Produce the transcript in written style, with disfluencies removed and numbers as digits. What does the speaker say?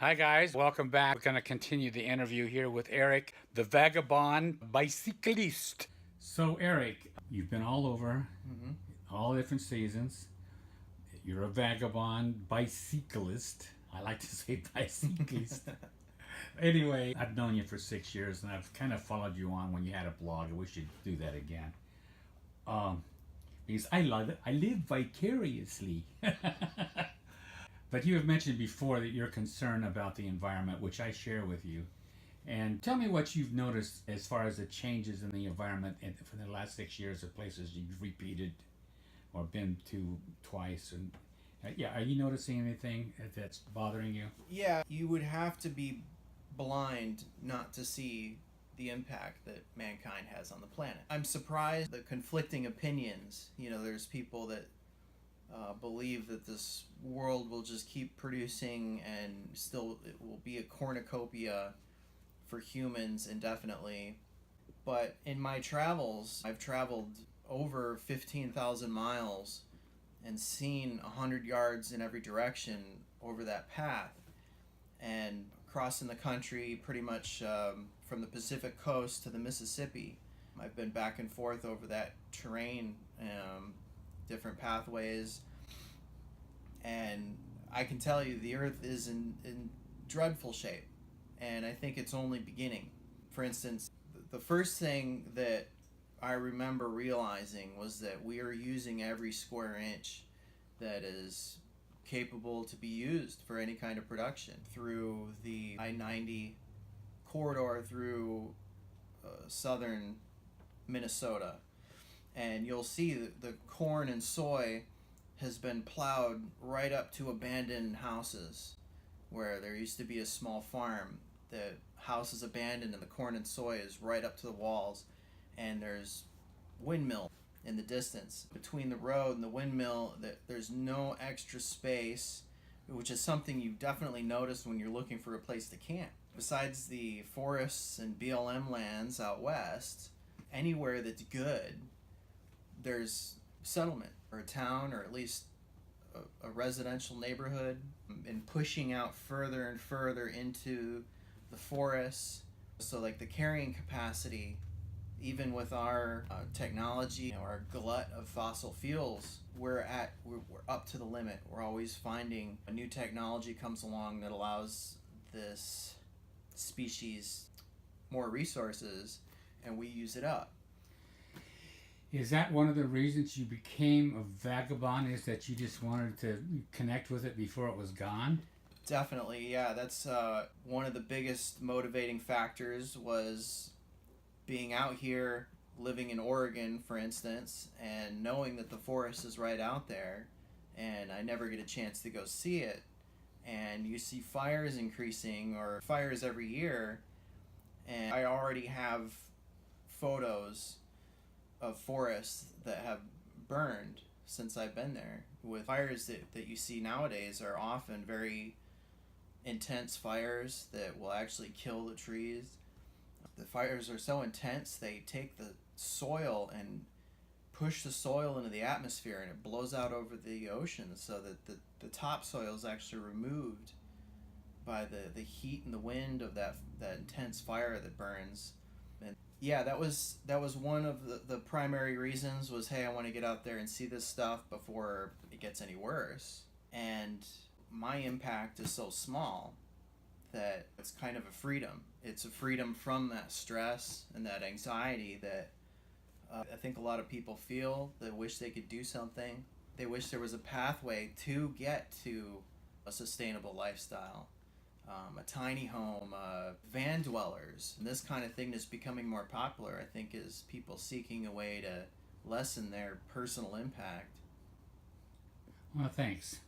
Hi, guys. Welcome back. We're going to continue the interview here with Erik, the Vagabond Bicyclist. So, Erik, you've been all over, all different seasons. You're a vagabond bicyclist. I like to say bicyclist. Anyway, I've known you for 6 years, and I've kind of followed you on when you had a blog. I wish you'd do that again. Because I love it. I live vicariously. But you have mentioned before that you're concerned about the environment, which I share with you. And tell me what you've noticed as far as the changes in the environment for the last 6 years, the places you've repeated or been to twice. And yeah, are you noticing anything that's bothering you? Yeah, you would have to be blind not to see the impact that mankind has on the planet. I'm surprised the conflicting opinions. There's people that believe that this world will just keep producing and still it will be a cornucopia for humans indefinitely. But in my travels, I've traveled over 15,000 miles and seen 100 yards in every direction over that path, and crossing the country pretty much from the Pacific coast to the Mississippi. I've been back and forth over that terrain, different pathways, and I can tell you the earth is in dreadful shape, and I think it's only beginning. For instance, the first thing that I remember realizing was that we are using every square inch that is capable to be used for any kind of production through the I-90 corridor through southern Minnesota. And you'll see that the corn and soy has been plowed right up to abandoned houses where there used to be a small farm. The house is abandoned and the corn and soy is right up to the walls, and there's windmill in the distance. Between the road and the windmill, there's no extra space, which is something you definitely notice when you're looking for a place to camp. Besides the forests and BLM lands out west, anywhere that's good, there's settlement or a town or at least a residential neighborhood, and pushing out further and further into the forests. So like the carrying capacity, even with our technology, our glut of fossil fuels, we're up to the limit. We're always finding a new technology comes along that allows this species more resources, and we use it up. Is that one of the reasons you became a vagabond, is that you just wanted to connect with it before it was gone? Definitely, yeah. That's one of the biggest motivating factors was being out here, living in Oregon, for instance, and knowing that the forest is right out there, and I never get a chance to go see it. And you see fires increasing, or fires every year, and I already have photos of forests that have burned since I've been there. With fires that you see nowadays are often very intense fires that will actually kill the trees. The fires are so intense they take the soil and push the soil into the atmosphere, and it blows out over the ocean, so that the topsoil is actually removed by the heat and the wind of that intense fire that burns. And yeah, that was one of the primary reasons was, hey, I want to get out there and see this stuff before it gets any worse. And my impact is so small that it's kind of a freedom. It's a freedom from that stress and that anxiety that I think a lot of people feel. They wish they could do something. They wish there was a pathway to get to a sustainable lifestyle. A tiny home, van dwellers, and this kind of thing is becoming more popular, I think, is people seeking a way to lessen their personal impact. Well, thanks.